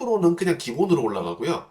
10%는 그냥 기본으로 올라가고요.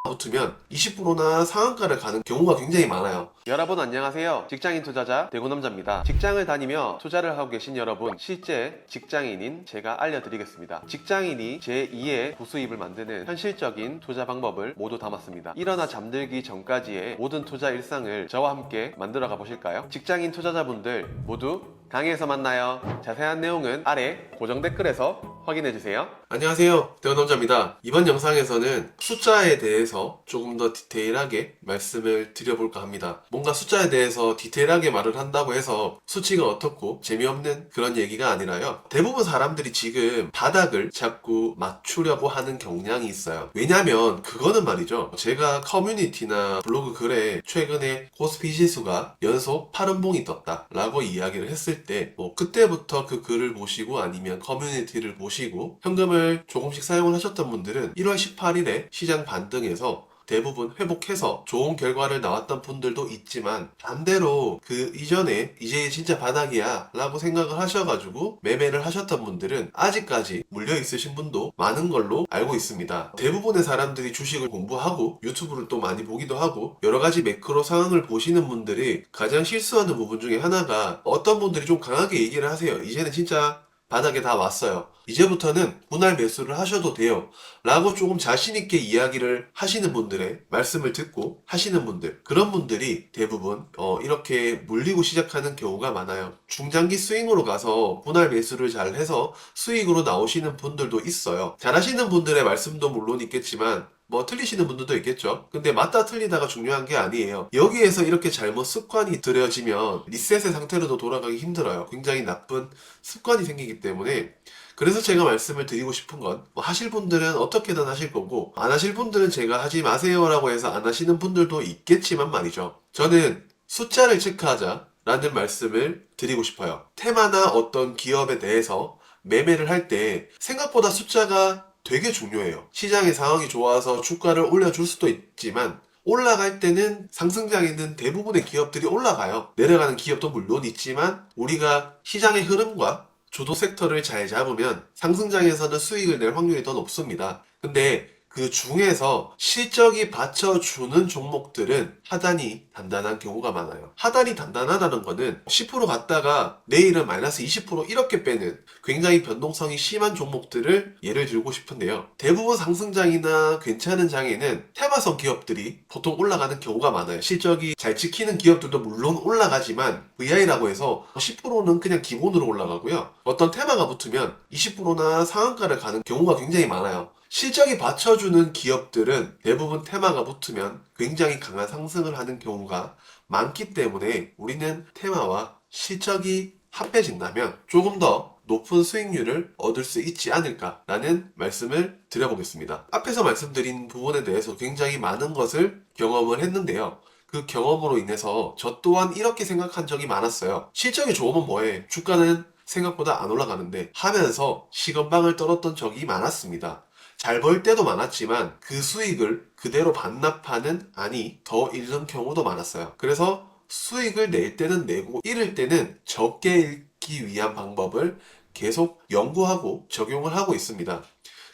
붙으면 20%나 상한가를 가는 경우가 굉장히 많아요. 여러분 안녕하세요. 직장인 투자자 대구남자입니다. 직장을 다니며 투자를 하고 계신 여러분, 실제 직장인인 제가 알려드리겠습니다. 직장인이 제2의 부수입을 만드는 현실적인 투자 방법을 모두 담았습니다. 일어나 잠들기 전까지의 모든 투자 일상을 저와 함께 만들어 가보실까요? 직장인 투자자분들 모두 강의에서 만나요. 자세한 내용은 아래 고정 댓글에서 확인해주세요. 안녕하세요. 대구남자입니다. 이번 영상에서는 숫자에 대해서 조금 더 디테일하게 말씀을 드려볼까 합니다. 뭔가 숫자에 대해서 디테일하게 말을 한다고 해서 수치가 어떻고 재미없는 그런 얘기가 아니라요. 대부분 사람들이 지금 바닥을 자꾸 맞추려고 하는 경향이 있어요. 왜냐면 그거는 말이죠. 제가 커뮤니티나 블로그 글에 최근에 코스피 지수가 연속 파른봉이 떴다 라고 이야기를 했을 때 그때부터 그 글을 보시고 아니면 커뮤니티를 보시고 현금을 조금씩 사용을 하셨던 분들은 1월 18일에 시장 반등해서 대부분 회복해서 좋은 결과를 나왔던 분들도 있지만, 반대로 그 이전에 이제 진짜 바닥이야 라고 생각을 하셔가지고 매매를 하셨던 분들은 아직까지 물려 있으신 분도 많은 걸로 알고 있습니다. 대부분의 사람들이 주식을 공부하고 유튜브를 또 많이 보기도 하고 여러 가지 매크로 상황을 보시는 분들이 가장 실수하는 부분 중에 하나가, 어떤 분들이 좀 강하게 얘기를 하세요. 이제는 진짜 바닥에 다 왔어요. 이제부터는 분할 매수를 하셔도 돼요. 라고 조금 자신있게 이야기를 하시는 분들의 말씀을 듣고 하시는 분들, 그런 분들이 대부분 이렇게 물리고 시작하는 경우가 많아요. 중장기 스윙으로 가서 분할 매수를 잘 해서 수익으로 나오시는 분들도 있어요. 잘하시는 분들의 말씀도 물론 있겠지만 틀리시는 분들도 있겠죠. 근데 맞다 틀리다가 중요한 게 아니에요. 여기에서 이렇게 잘못 습관이 들여지면 리셋의 상태로도 돌아가기 힘들어요. 굉장히 나쁜 습관이 생기기 때문에, 그래서 제가 말씀을 드리고 싶은 건, 하실 분들은 어떻게든 하실 거고 안 하실 분들은 제가 하지 마세요 라고 해서 안 하시는 분들도 있겠지만 말이죠. 저는 숫자를 체크하자 라는 말씀을 드리고 싶어요. 테마나 어떤 기업에 대해서 매매를 할 때 생각보다 숫자가 되게 중요해요. 시장의 상황이 좋아서 주가를 올려줄 수도 있지만, 올라갈 때는 상승장에 있는 대부분의 기업들이 올라가요. 내려가는 기업도 물론 있지만 우리가 시장의 흐름과 주도 섹터를 잘 잡으면 상승장에서는 수익을 낼 확률이 더 높습니다. 근데 그 중에서 실적이 받쳐주는 종목들은 하단이 단단한 경우가 많아요. 하단이 단단하다는 거는 10% 갔다가 내일은 마이너스 20% 이렇게 빼는 굉장히 변동성이 심한 종목들을 예를 들고 싶은데요. 대부분 상승장이나 괜찮은 장에는 테마성 기업들이 보통 올라가는 경우가 많아요. 실적이 잘 지키는 기업들도 물론 올라가지만 VI라고 해서 10%는 그냥 기본으로 올라가고요. 어떤 테마가 붙으면 20%나 상한가를 가는 경우가 굉장히 많아요. 실적이 받쳐주는 기업들은 대부분 테마가 붙으면 굉장히 강한 상승을 하는 경우가 많기 때문에, 우리는 테마와 실적이 합해진다면 조금 더 높은 수익률을 얻을 수 있지 않을까라는 말씀을 드려보겠습니다. 앞에서 말씀드린 부분에 대해서 굉장히 많은 것을 경험을 했는데요. 그 경험으로 인해서 저 또한 이렇게 생각한 적이 많았어요. 실적이 좋으면 뭐해? 주가는 생각보다 안 올라가는데 하면서 시건방을 떨었던 적이 많았습니다. 잘 벌 때도 많았지만 그 수익을 그대로 반납하는, 아니 더 잃는 경우도 많았어요. 그래서 수익을 낼 때는 내고 잃을 때는 적게 잃기 위한 방법을 계속 연구하고 적용을 하고 있습니다.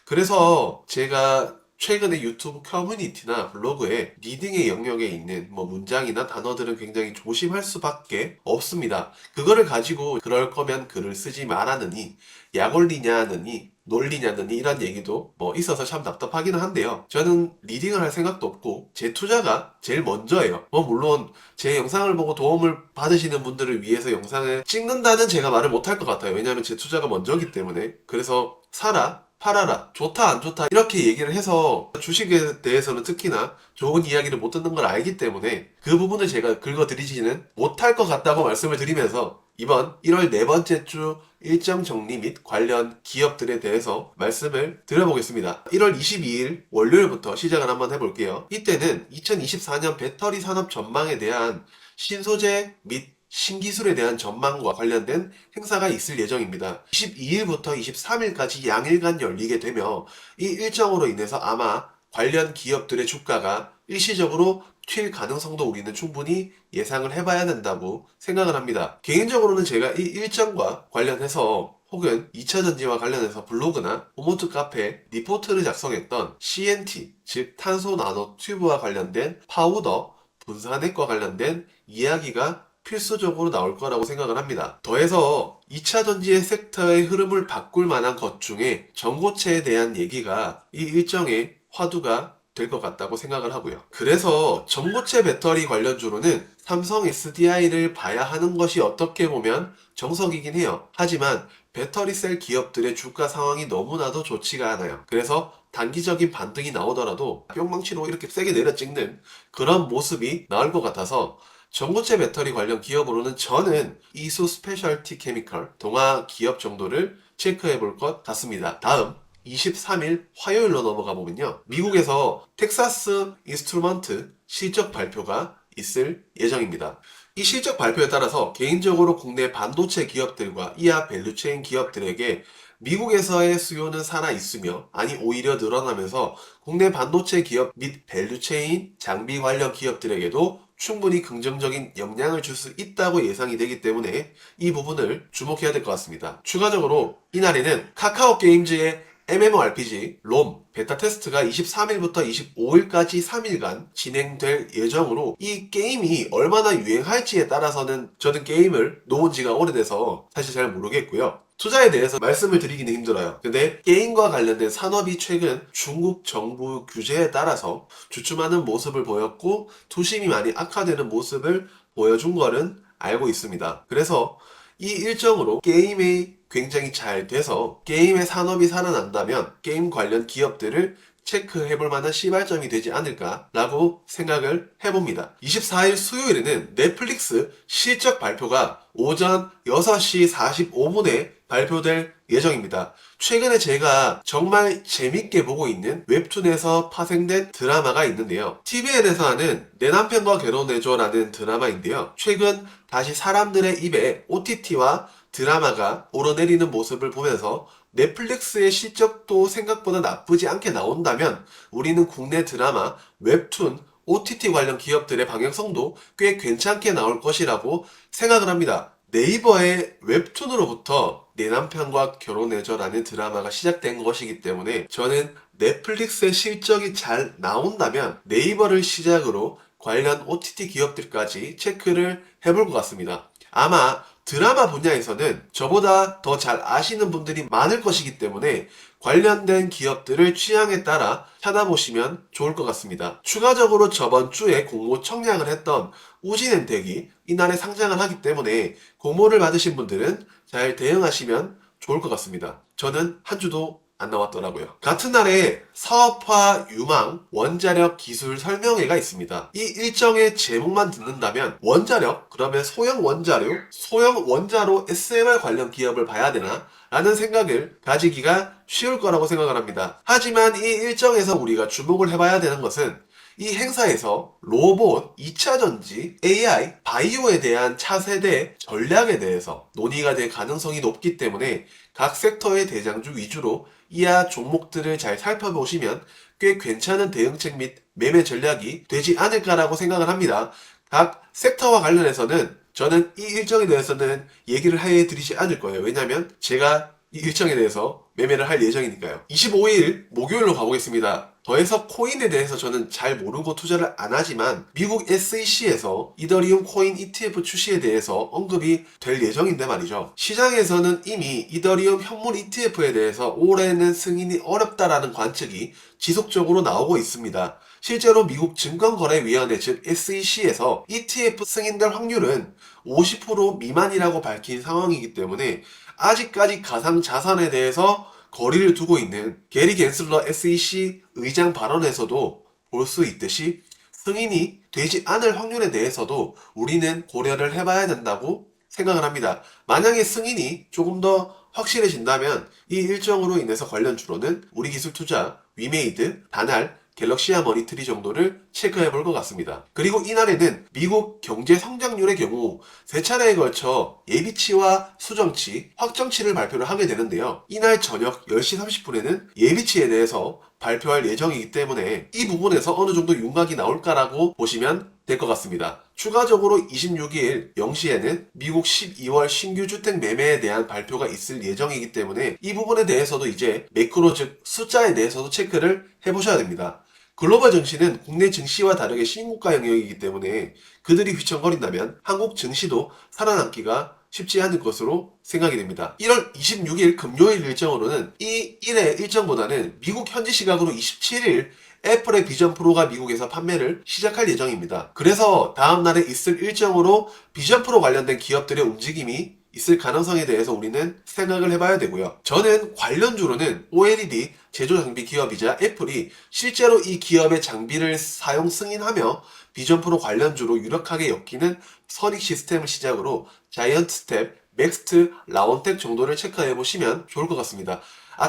그래서 제가 최근에 유튜브 커뮤니티나 블로그에 리딩의 영역에 있는 문장이나 단어들은 굉장히 조심할 수밖에 없습니다. 그거를 가지고 그럴 거면 글을 쓰지 말라느니, 약 올리냐느니 논리냐느니 이런 얘기도 있어서 참 답답하기는 한데요. 저는 리딩을 할 생각도 없고 제 투자가 제일 먼저예요. 물론 제 영상을 보고 도움을 받으시는 분들을 위해서 영상을 찍는다는 제가 말을 못할 것 같아요. 왜냐하면 제 투자가 먼저기 때문에. 그래서 사라, 팔아라, 좋다 안 좋다 이렇게 얘기를 해서 주식에 대해서는 특히나 좋은 이야기를 못 듣는 걸 알기 때문에 그 부분을 제가 긁어드리지는 못할 것 같다고 말씀을 드리면서, 이번 1월 네 번째 주 일정 정리 및 관련 기업들에 대해서 말씀을 드려보겠습니다. 1월 22일 월요일부터 시작을 한번 해볼게요. 이때는 2024년 배터리 산업 전망에 대한 신소재 및 신기술에 대한 전망과 관련된 행사가 있을 예정입니다. 22일부터 23일까지 양일간 열리게 되며 이 일정으로 인해서 아마 관련 기업들의 주가가 일시적으로 튈 가능성도 우리는 충분히 예상을 해봐야 된다고 생각을 합니다. 개인적으로는 제가 이 일정과 관련해서 혹은 2차전지와 관련해서 블로그나 호모트 카페 리포트를 작성했던 CNT, 즉 탄소 나노 튜브와 관련된 파우더, 분산핵과 관련된 이야기가 필수적으로 나올 거라고 생각을 합니다. 더해서 2차전지의 섹터의 흐름을 바꿀 만한 것 중에 전고체에 대한 얘기가 이 일정의 화두가 될 것 같다고 생각을 하고요. 그래서 전고체 배터리 관련주로는 삼성 SDI를 봐야 하는 것이 어떻게 보면 정석이긴 해요. 하지만 배터리 셀 기업들의 주가 상황이 너무나도 좋지가 않아요. 그래서 단기적인 반등이 나오더라도 뿅망치로 이렇게 세게 내려 찍는 그런 모습이 나올 것 같아서 전고체 배터리 관련 기업으로는 저는 이수 스페셜티 케미컬 동아 기업 정도를 체크해 볼 것 같습니다. 다음 23일 화요일로 넘어가 보면요. 미국에서 텍사스 인스트루먼트 실적 발표가 있을 예정입니다. 이 실적 발표에 따라서 개인적으로 국내 반도체 기업들과 이하 밸류체인 기업들에게 미국에서의 수요는 살아있으며 아니 오히려 늘어나면서 국내 반도체 기업 및 밸류체인 장비 관련 기업들에게도 충분히 긍정적인 영향을 줄 수 있다고 예상이 되기 때문에 이 부분을 주목해야 될 것 같습니다. 추가적으로 이날에는 카카오 게임즈의 MMORPG 롬 베타 테스트가 23일부터 25일까지 3일간 진행될 예정으로 이 게임이 얼마나 유행할지에 따라서는 저는 게임을 놓은 지가 오래돼서 사실 잘 모르겠고요. 투자에 대해서 말씀을 드리기는 힘들어요. 근데 게임과 관련된 산업이 최근 중국 정부 규제에 따라서 주춤하는 모습을 보였고 투심이 많이 악화되는 모습을 보여준 거는 알고 있습니다. 그래서 이 일정으로 게임이 굉장히 잘 돼서 게임의 산업이 살아난다면 게임 관련 기업들을 체크해볼 만한 시발점이 되지 않을까라고 생각을 해봅니다. 24일 수요일에는 넷플릭스 실적 발표가 오전 6시 45분에 발표될 예정입니다. 최근에 제가 정말 재밌게 보고 있는 웹툰에서 파생된 드라마가 있는데요. TVN에서 하는 내 남편과 결혼해줘라는 드라마인데요. 최근 다시 사람들의 입에 OTT와 드라마가 오르내리는 모습을 보면서 넷플릭스의 실적도 생각보다 나쁘지 않게 나온다면 우리는 국내 드라마, 웹툰, OTT 관련 기업들의 방향성도 꽤 괜찮게 나올 것이라고 생각을 합니다. 네이버의 웹툰으로부터 내 남편과 결혼해줘라는 드라마가 시작된 것이기 때문에 저는 넷플릭스의 실적이 잘 나온다면 네이버를 시작으로 관련 OTT 기업들까지 체크를 해볼 것 같습니다. 아마 드라마 분야에서는 저보다 더 잘 아시는 분들이 많을 것이기 때문에 관련된 기업들을 취향에 따라 찾아보시면 좋을 것 같습니다. 추가적으로 저번 주에 공모 청약을 했던 우진엔텍이 이날에 상장을 하기 때문에 공모를 받으신 분들은 잘 대응하시면 좋을 것 같습니다. 저는 한 주도 안 나왔더라고요. 같은 날에 사업화 유망 원자력 기술 설명회가 있습니다. 이 일정의 제목만 듣는다면 원자력? 그러면 소형 원자료? 소형 원자로 SMR 관련 기업을 봐야 되나? 라는 생각을 가지기가 쉬울 거라고 생각을 합니다. 하지만 이 일정에서 우리가 주목을 해봐야 되는 것은 이 행사에서 로봇, 2차전지, AI, 바이오에 대한 차세대 전략에 대해서 논의가 될 가능성이 높기 때문에 각 섹터의 대장주 위주로 이하 종목들을 잘 살펴보시면 꽤 괜찮은 대응책 및 매매 전략이 되지 않을까라고 생각을 합니다. 각 섹터와 관련해서는 저는 이 일정에 대해서는 얘기를 해드리지 않을 거예요. 왜냐하면 제가 이 일정에 대해서 매매를 할 예정이니까요. 25일 목요일로 가보겠습니다. 더해서 코인에 대해서 저는 잘 모르고 투자를 안 하지만 미국 SEC에서 이더리움 코인 ETF 출시에 대해서 언급이 될 예정인데 말이죠. 시장에서는 이미 이더리움 현물 ETF에 대해서 올해는 승인이 어렵다라는 관측이 지속적으로 나오고 있습니다. 실제로 미국 증권거래위원회 즉 SEC에서 ETF 승인될 확률은 50% 미만이라고 밝힌 상황이기 때문에 아직까지 가상자산에 대해서 거리를 두고 있는 게리 갠슬러 SEC 의장 발언에서도 볼 수 있듯이 승인이 되지 않을 확률에 대해서도 우리는 고려를 해봐야 된다고 생각을 합니다. 만약에 승인이 조금 더 확실해진다면 이 일정으로 인해서 관련주로는 우리기술투자, 위메이드, 다날, 갤럭시아 머니트리 정도를 체크해 볼 것 같습니다. 그리고 이날에는 미국 경제 성장률의 경우 세 차례에 걸쳐 예비치와 수정치, 확정치를 발표를 하게 되는데요. 이날 저녁 10시 30분에는 예비치에 대해서 발표할 예정이기 때문에 이 부분에서 어느 정도 윤곽이 나올까라고 보시면 될 것 같습니다. 추가적으로 26일 0시에는 미국 12월 신규 주택 매매에 대한 발표가 있을 예정이기 때문에 이 부분에 대해서도 이제 매크로 즉 숫자에 대해서도 체크를 해보셔야 됩니다. 글로벌 증시는 국내 증시와 다르게 신고가 영역이기 때문에 그들이 휘청거린다면 한국 증시도 살아남기가 쉽지 않을 것으로 생각이 됩니다. 1월 26일 금요일 일정으로는 이 일의 일정보다는 미국 현지 시각으로 27일 애플의 비전 프로가 미국에서 판매를 시작할 예정입니다. 그래서 다음 날에 있을 일정으로 비전 프로 관련된 기업들의 움직임이 있을 가능성에 대해서 우리는 생각을 해봐야 되고요. 저는 관련주로는 OLED 제조 장비 기업이자 애플이 실제로 이 기업의 장비를 사용 승인하며 비전 프로 관련주로 유력하게 엮이는 선익 시스템을 시작으로 자이언트 스텝, 맥스트, 라온텍 정도를 체크해 보시면 좋을 것 같습니다.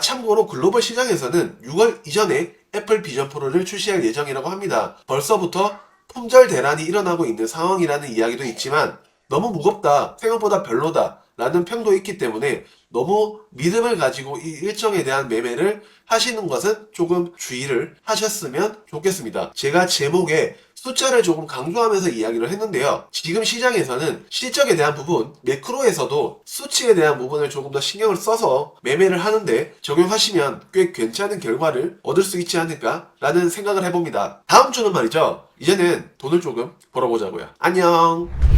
참고로 글로벌 시장에서는 6월 이전에 애플 비전 프로를 출시할 예정이라고 합니다. 벌써부터 품절 대란이 일어나고 있는 상황이라는 이야기도 있지만 너무 무겁다, 생각보다 별로다 라는 평도 있기 때문에 너무 믿음을 가지고 이 일정에 대한 매매를 하시는 것은 조금 주의를 하셨으면 좋겠습니다. 제가 제목에 숫자를 조금 강조하면서 이야기를 했는데요. 지금 시장에서는 실적에 대한 부분, 매크로에서도 수치에 대한 부분을 조금 더 신경을 써서 매매를 하는데 적용하시면 꽤 괜찮은 결과를 얻을 수 있지 않을까라는 생각을 해봅니다. 다음 주는 말이죠. 이제는 돈을 조금 벌어보자고요. 안녕!